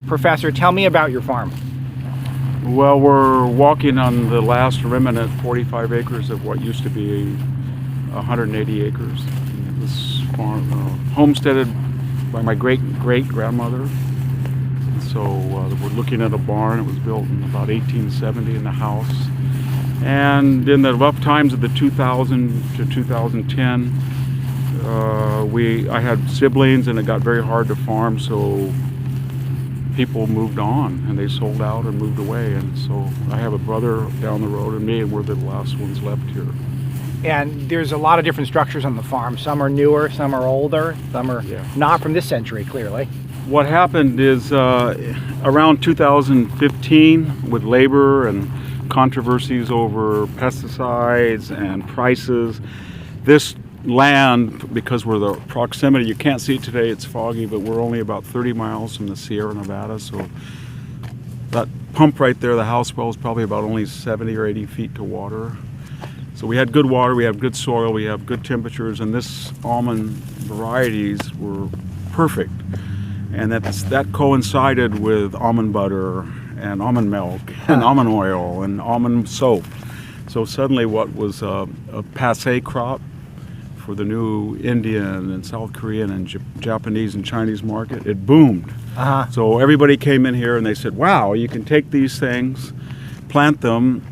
Professor, tell me about your farm. Well, we're walking on the last remnant 45 acres of what used to be 180 acres. It was homesteaded by my great-great-grandmother. So we're looking at a barn. It was built in about 1870 in the house. And in the rough times of the 2000 to 2010, I had siblings and it got very hard to farm, so people moved on and they sold out or moved away. And so I have a brother down the road and me, and we're the last ones left here. And there's a lot of different structures on the farm. Some are newer, some are older, some are not from this century, clearly. What happened is around 2015, with labor and controversies over pesticides and prices, this land, because we're the proximity, you can't see it today, it's foggy, but we're only about 30 miles from the Sierra Nevada, so that pump right there, the house well, is probably about only 70 or 80 feet to water. So we had good water, we have good soil, we have good temperatures, and this almond varieties were perfect. And that coincided with almond butter and almond milk and almond oil and almond soap. So suddenly what was a passé crop for the new Indian and South Korean and Japanese and Chinese market, it boomed. So everybody came in here and they said, wow, you can take these things, plant them,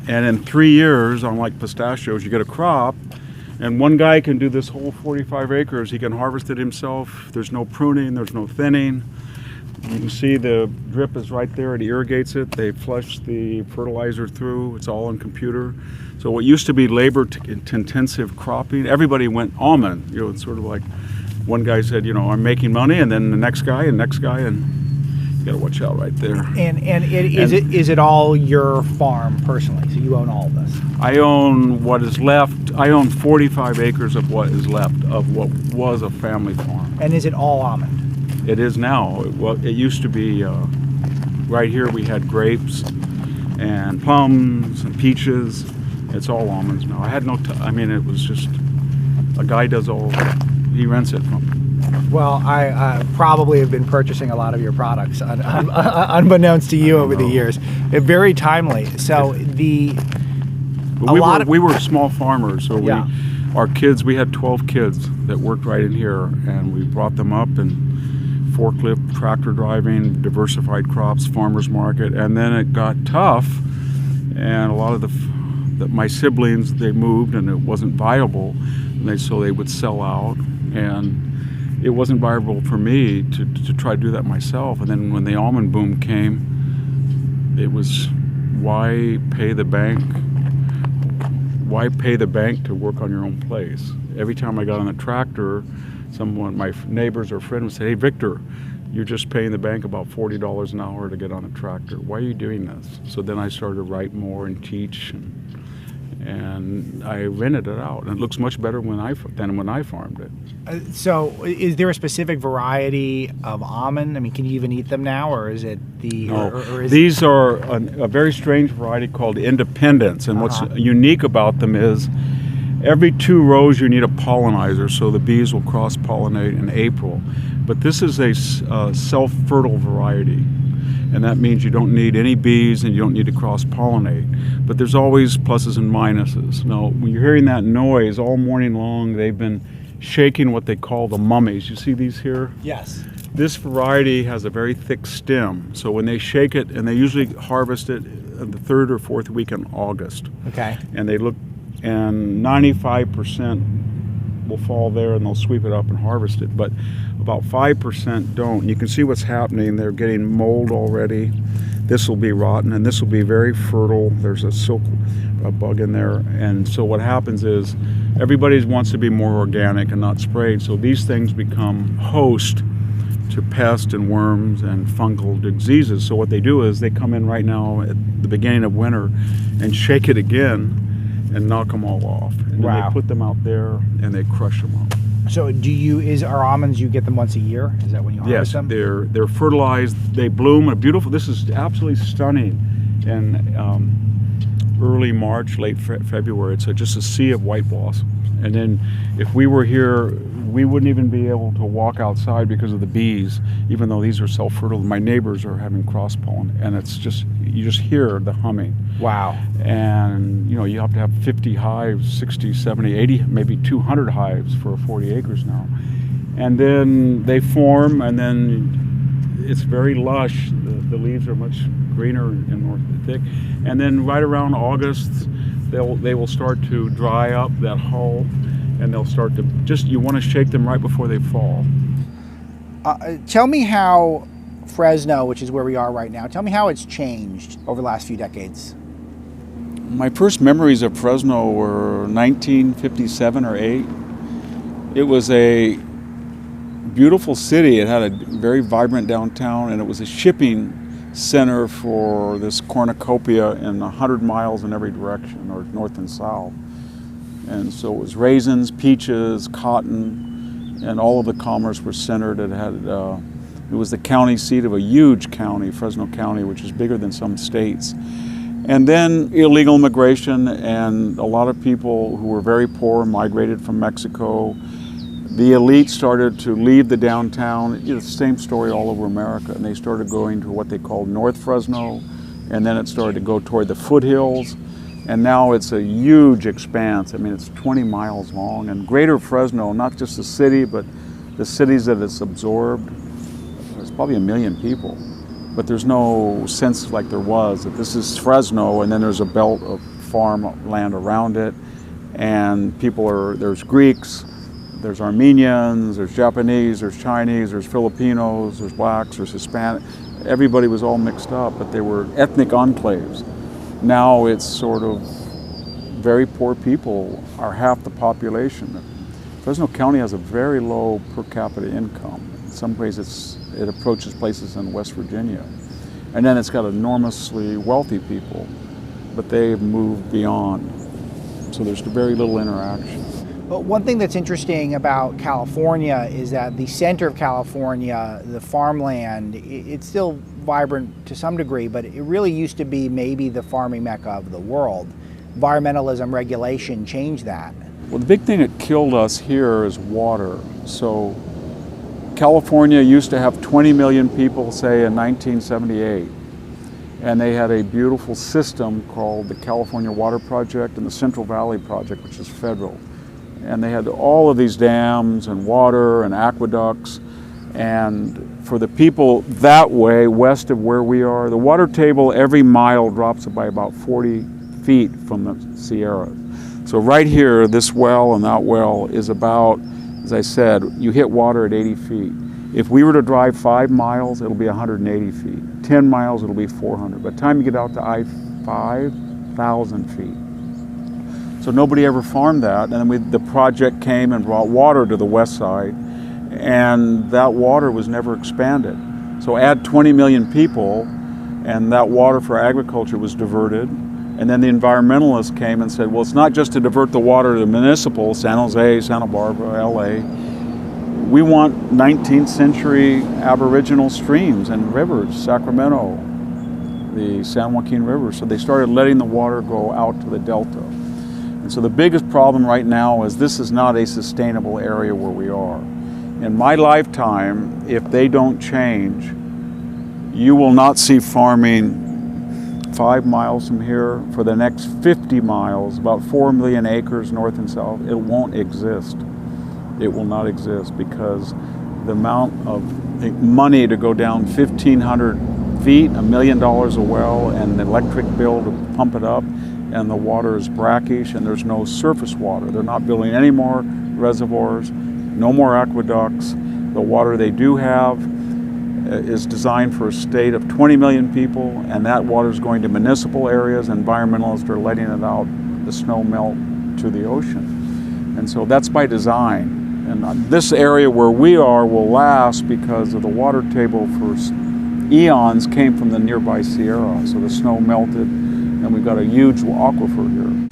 and in 3 years, unlike pistachios, you get a crop. And one guy can do this whole 45 acres. He can harvest it himself. There's no pruning, there's no thinning. You can see the drip is right there. It irrigates it. They flush the fertilizer through. It's all on computer. So what used to be labor-intensive cropping, everybody went almond. You know, it's sort of like one guy said, you know, I'm making money, and then the next guy, and you gotta watch out right there. Is it all your farm personally? So you own all of this? I own what is left. I own 45 acres of what is left of what was a family farm. And is it all almond? It is now. It used to be, right here we had grapes and plums and peaches. It's all almonds now. I had no, it was just, a guy does all, he rents it from me. Well, I probably have been purchasing a lot of your products, unbeknownst to you over the years. Very timely. So we were small farmers, so our kids, we had 12 kids that worked right in here, and we brought them up and forklift, tractor driving, diversified crops, farmers market, and then it got tough, and a lot of my siblings, they moved and it wasn't viable, and so they would sell out, and it wasn't viable for me to try to do that myself. And then when the almond boom came, it was, why pay the bank to work on your own place? Every time I got on the tractor, my neighbors or friend would say, hey, Victor, you're just paying the bank about $40 an hour to get on a tractor. Why are you doing this? So then I started to write more and teach, and I rented it out. And it looks much better than when I farmed it. So is there a specific variety of almond? I mean, can you even eat them now, or is it the... No, these are a very strange variety called Independence, and what's unique about them is every 2 rows you need a pollinizer, so the bees will cross-pollinate in April. But this is a self-fertile variety, and that means you don't need any bees and you don't need to cross-pollinate. But there's always pluses and minuses. Now, when you're hearing that noise all morning long, they've been shaking what they call the mummies. You see these here? Yes. This variety has a very thick stem, so when they shake it, and they usually harvest it the 3rd or 4th week in August. Okay. And 95% will fall there and they'll sweep it up and harvest it, but about 5% don't. You can see what's happening. They're getting mold already. This will be rotten, and this will be very fertile. There's a bug in there, and so what happens is everybody wants to be more organic and not sprayed, so these things become host to pests and worms and fungal diseases. So what they do is they come in right now at the beginning of winter and shake it again and knock them all off. And then they put them out there and they crush them up. So are almonds, you get them once a year? Is that when you harvest them? Yes, they're fertilized. They bloom a beautiful, this is absolutely stunning. And early March, late February, it's just a sea of white blossoms. And then if we were here, we wouldn't even be able to walk outside because of the bees, even though these are self-fertile. My neighbors are having cross-pollen, and it's just, you just hear the humming. Wow. And, you know, you have to have 50 hives, 60, 70, 80, maybe 200 hives for 40 acres now. And then they form, and then it's very lush. The leaves are much greener and more thick. And then right around August, they will start to dry up that hull, and they'll start to just, you want to shake them right before they fall. Tell me how Fresno, which is where we are right now, tell me how it's changed over the last few decades. My first memories of Fresno were 1957 or 8. It was a beautiful city. It had a very vibrant downtown, and it was a shipping center for this cornucopia in 100 miles in every direction, or north and south. And so it was raisins, peaches, cotton, and all of the commerce was centered. It was the county seat of a huge county, Fresno County, which is bigger than some states. And then illegal immigration, and a lot of people who were very poor migrated from Mexico. The elite started to leave the downtown. It's the same story all over America. And they started going to what they called North Fresno, and then it started to go toward the foothills. And now it's a huge expanse. I mean, it's 20 miles long. And Greater Fresno, not just the city, but the cities that it's absorbed, there's probably 1 million people. But there's no sense like there was that this is Fresno, and then there's a belt of farmland around it. And there's Greeks, there's Armenians, there's Japanese, there's Chinese, there's Filipinos, there's blacks, there's Hispanic. Everybody was all mixed up, but they were ethnic enclaves. Now it's sort of very poor people are half the population. Fresno County has a very low per capita income. In some ways it approaches places in West Virginia. And then it's got enormously wealthy people, but they've moved beyond. So there's very little interaction. But one thing that's interesting about California is that the center of California, the farmland, it's still vibrant to some degree, but it really used to be maybe the farming mecca of the world. Environmentalism, regulation changed that. Well, the big thing that killed us here is water. So California used to have 20 million people, say, in 1978. And they had a beautiful system called the California Water Project and the Central Valley Project, which is federal. And they had all of these dams and water and aqueducts. And for the people that way, west of where we are, the water table every mile drops by about 40 feet from the Sierras. So right here, this well and that well is about, as I said, you hit water at 80 feet. If we were to drive 5 miles, it'll be 180 feet. 10 miles, it'll be 400. By the time you get out to I-5, 1,000 feet. So nobody ever farmed that. And then the project came and brought water to the west side, and that water was never expanded. So add 20 million people, and that water for agriculture was diverted. And then the environmentalists came and said, well, it's not just to divert the water to the municipal, San Jose, Santa Barbara, LA. We want 19th century Aboriginal streams and rivers, Sacramento, the San Joaquin River. So they started letting the water go out to the delta. And so the biggest problem right now is this is not a sustainable area where we are. In my lifetime, if they don't change, you will not see farming 5 miles from here for the next 50 miles, about 4 million acres north and south. It won't exist. It will not exist because the amount of money to go down 1,500 feet, $1 million a well, and the electric bill to pump it up, and the water is brackish and there's no surface water. They're not building any more reservoirs, no more aqueducts. The water they do have is designed for a state of 20 million people, and that water is going to municipal areas. Environmentalists are letting it out, the snow melt to the ocean. And so that's by design. And this area where we are will last because of the water table for eons came from the nearby Sierra. So the snow melted, and we've got a huge aquifer here.